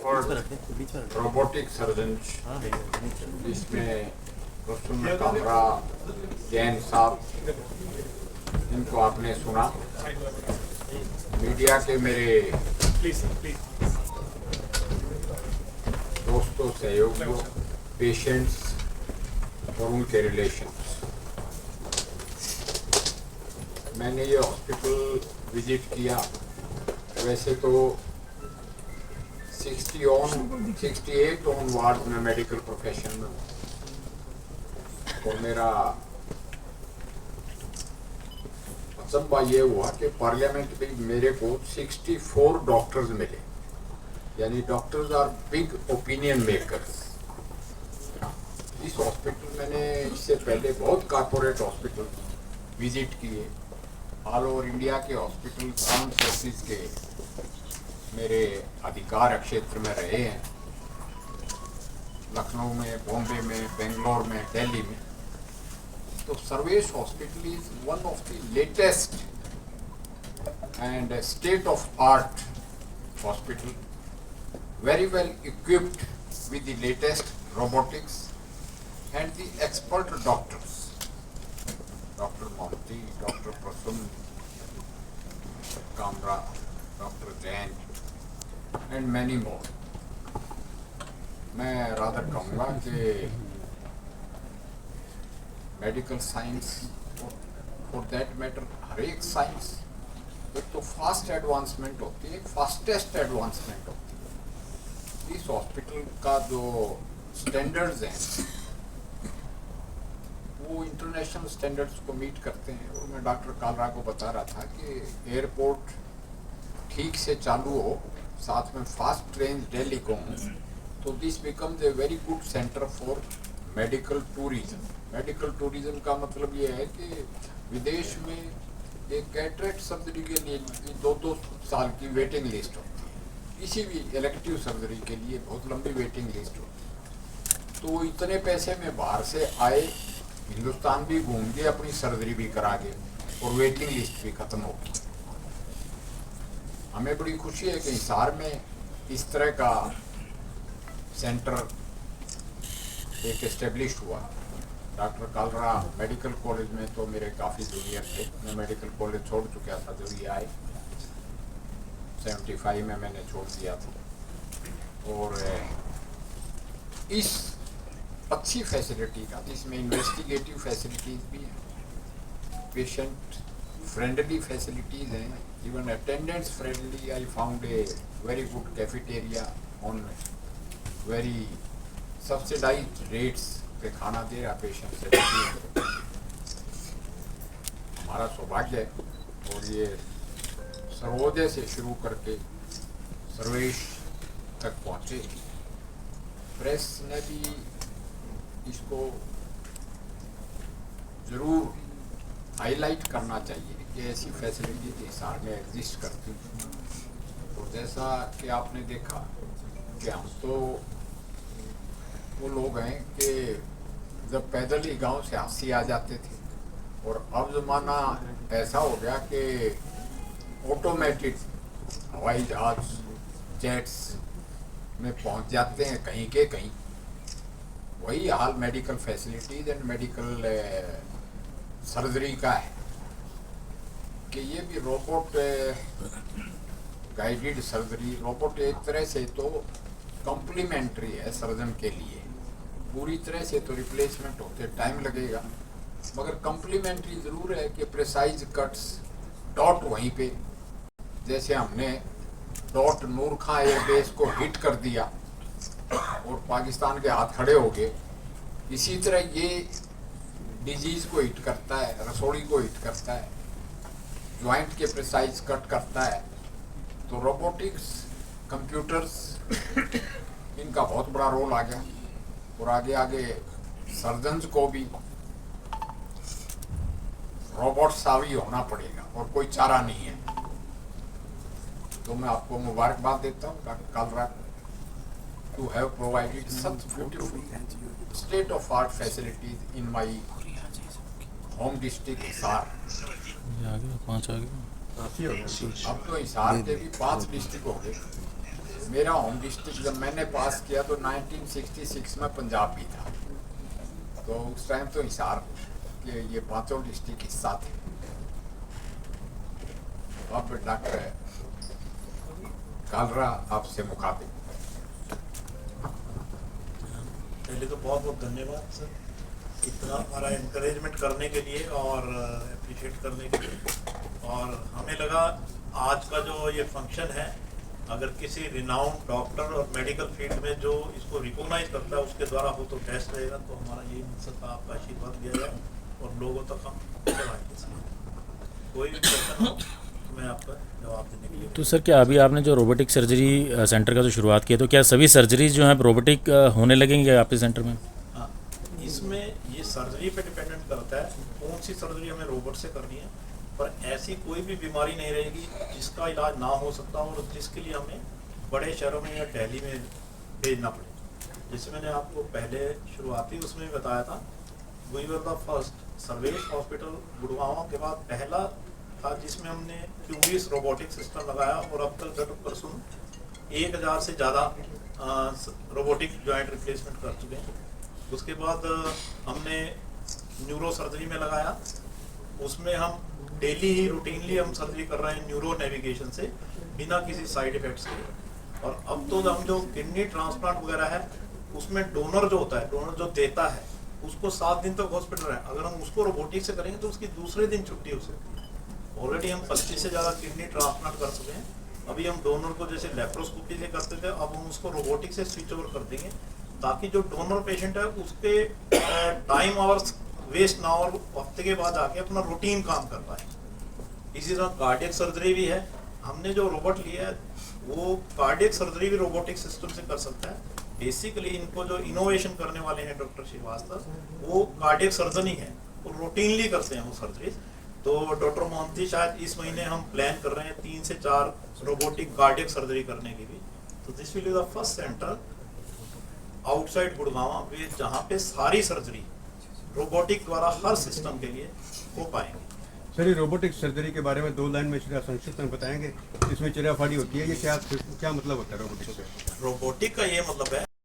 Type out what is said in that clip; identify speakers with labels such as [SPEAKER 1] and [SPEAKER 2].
[SPEAKER 1] For robotic surgeon, जिसमें प्रसन्न कामरा, जैन साहब, इनको आपने सुना। मीडिया के मेरे दोस्तों, सहयोगियों, पेशेंट्स और उनके रिलेशंस, मैंने ये हॉस्पिटल विजिट किया। वैसे तो 68 ऑन वार्ड में मेडिकल प्रोफेशन में हूँ, और मेरा अचंबा ये हुआ कि पार्लियामेंट में मेरे को 64 डॉक्टर्स मिले, यानी doctors are big opinion makers. इस हॉस्पिटल मैंने इससे पहले बहुत कॉर्पोरेट हॉस्पिटल विजिट किए, ऑल ओवर इंडिया के हॉस्पिटल आर्म्ड फोर्सेस के मेरे अधिकार क्षेत्र में रहे हैं, लखनऊ में, बॉम्बे में, बेंगलोर में, दिल्ली में। तो Sarvesh hospital is one of the latest and state of art hospital, very well equipped with the latest robotics and the expert doctors, Dr. Monty, Dr. Prasun Kamra, Dr. Jain and many more. मैं rather कहूँगा कि medical science, for that matter हर एक science, एक तो fast advancement होती है, fastest advancement होती है। इस हॉस्पिटल का जो स्टैंडर्ड्स हैं वो इंटरनेशनल स्टैंडर्ड्स को मीट करते हैं। और मैं डॉक्टर कालरा को बता रहा था कि एयरपोर्ट ठीक से चालू हो, साथ में फास्ट ट्रेन दिल्ली को हों, तो this becomes a very good centre for medical tourism. Medical tourism का मतलब ये है कि विदेश में एक कैटरेक्ट सर्जरी के लिए 2-2 साल की वेटिंग लिस्ट होती है, किसी भी इलेक्टिव सर्जरी के लिए बहुत लंबी वेटिंग लिस्ट होती है। तो इतने पैसे में बाहर से आए, हिंदुस्तान भी घूम के अपनी सर्जरी भी करा के, और वेटिंग लिस्ट भी खत्म होगी। हमें बड़ी खुशी है कि हिसार में इस तरह का सेंटर एक एस्टेब्लिश हुआ। डॉक्टर कालरा मेडिकल कॉलेज में तो मेरे काफ़ी जूनियर थे, मैं मेडिकल कॉलेज छोड़ चुका था जब ये आए, 75 में मैंने छोड़ दिया था। और इस अच्छी फैसिलिटी का, जिसमें इन्वेस्टिगेटिव फैसिलिटीज़ भी हैं, पेशेंट फ्रेंडली फैसिलिटीज़ हैं, even attendants friendly. I found a very good cafeteria on very subsidised rates पे खाना दे रहा पेशेंट से। हमारा सौभाग्य है। और ये सर्वोदय से शुरू करके सर्वेश तक पहुँचे। प्रेस ने भी इसको ज़रूर हाईलाइट करना चाहिए कि ऐसी फैसिलिटी हिसार में एग्जिस्ट करती है। तो जैसा कि आपने देखा कि हम तो वो लोग हैं कि जब पैदल ही गांव से हांसी आ जाते थे, और अब ज़माना ऐसा हो गया कि ऑटोमेटेड हवाई जहाज, जेट्स में पहुंच जाते हैं कहीं के कहीं। वही हाल medical facilities and medical surgery का है कि ये भी रोबोट गाइडेड सर्जरी। रोबोट एक तरह से तो कॉम्प्लीमेंट्री है सर्जन के लिए, पूरी तरह से तो रिप्लेसमेंट होते टाइम लगेगा, मगर कॉम्प्लीमेंट्री ज़रूर है कि प्रिसाइज कट्स, डॉट वहीं पे, जैसे हमने डॉट नूर खां एयरबेस को हिट कर दिया और पाकिस्तान के हाथ खड़े हो गए, इसी तरह ये डिजीज़ को हिट करता है, रसोड़ी को हिट करता है, ज्वाइंट के प्रिसाइज कट करता है। तो रोबोटिक्स, कंप्यूटर्स, इनका बहुत बड़ा रोल आ गया। और आगे आगे सर्जन्स को भी रोबोट सावी होना पड़ेगा, और कोई चारा नहीं है। तो मैं आपको मुबारकबाद देता हूँ doctor Kalra to have provided such beautiful state of art facilities in my home district Hisar. अब तो हिसार के भी 5 डिस्ट्रिक्ट हो गए। मेरा होम डिस्ट्रिक्ट जब मैंने पास किया तो 1966 में पंजाब भी था, तो उस टाइम तो हिसार के ये पांचों डिस्ट्रिक्ट हिस्सा थे। अब डॉक्टर कालरा आपसे मुखातिब।
[SPEAKER 2] पहले तो बहुत बहुत धन्यवाद सर, इतना हमारा इंकरेजमेंट करने के लिए और अप्रिशिएट करने के लिए। और हमें लगा आज का जो ये फंक्शन है, अगर किसी रिनाउंड डॉक्टर और मेडिकल फील्ड में जो इसको रिकॉग्नाइज करता है उसके द्वारा हो तो बेस्ट रहेगा। तो हमारा यही मकसद था, आपका आशीर्वाद दिया जाए और लोगों तक हम पहुँचाएंगे। कोई भी क्वेश्चन हो तो मैं आपका जवाब देने के लिए।
[SPEAKER 3] तो सर क्या अभी आपने जो रोबोटिक सर्जरी सेंटर का जो शुरुआत किया, तो क्या सभी सर्जरीज जो हैं रोबोटिक होने लगेंगे आपके सेंटर में?
[SPEAKER 2] हाँ, इसमें ये सर्जरी पे डिपेंडेंट करता है कौन सी सर्जरी हमें रोबोट से करनी है, पर ऐसी कोई भी बीमारी नहीं रहेगी जिसका इलाज ना हो सकता और जिसके लिए हमें बड़े शहरों में या दिल्ली में भेजना पड़े। जैसे मैंने आपको पहले शुरुआती उसमें बताया था, we were the first Sarvesh hospital Gurgaon के बाद पहला था जिसमें हमने क्यूबिस रोबोटिक सिस्टम लगाया और अब तक गत परसों 1000 से ज़्यादा रोबोटिक जॉइंट रिप्लेसमेंट कर चुके हैं। उसके बाद हमने न्यूरो सर्जरी में लगाया, उसमें हम डेली ही रूटीनली हम सर्जरी कर रहे हैं न्यूरो नेविगेशन से बिना किसी साइड इफेक्ट्स के। और अब तो हम जो किडनी ट्रांसप्लांट वगैरह है उसमें डोनर जो होता है, डोनर जो देता है उसको 7 दिन तक हॉस्पिटल है, अगर हम उसको रोबोटिक से करेंगे तो उसकी दूसरे दिन छुट्टी हो सकती है। ऑलरेडी हम 25 से ज़्यादा किडनी ट्रांसप्लांट कर चुके हैं। अभी हम डोनर को जैसे लेप्रोस्कोपी से करते थे, अब हम उसको रोबोटिक से स्विच ओवर कर देंगे ताकि जो डोनर पेशेंट है उसके टाइम आवर्स वेस्ट ना और हफ्ते के बाद आके अपना रूटीन काम कर पाए। इसी तरह कार्डियक सर्जरी भी है, हमने जो रोबोट लिया है वो कार्डियक सर्जरी भी रोबोटिक सिस्टम से कर सकता है। बेसिकली इनको जो इनोवेशन करने वाले हैं डॉक्टर श्रीवास्तव, वो कार्डियक सर्जन ही है, वो रूटीनली करते हैं वो सर्जरी। तो डॉक्टर मोहंती शायद इस महीने हम प्लान कर रहे हैं 3 से 4 रोबोटिक कार्डियक सर्जरी करने की भी। तो this will be the first centre outside Gurgaon में जहाँ पे सारी सर्जरी रोबोटिक द्वारा हर सिस्टम के लिए हो पाएंगे।
[SPEAKER 4] सर, ये रोबोटिक सर्जरी के बारे में 2 लाइन में संक्षिप्त में बताएंगे। इसमें चिराफाड़ी होती है, ये क्या मतलब होता है रोबोटिक?
[SPEAKER 2] रोबोटिक का ये मतलब है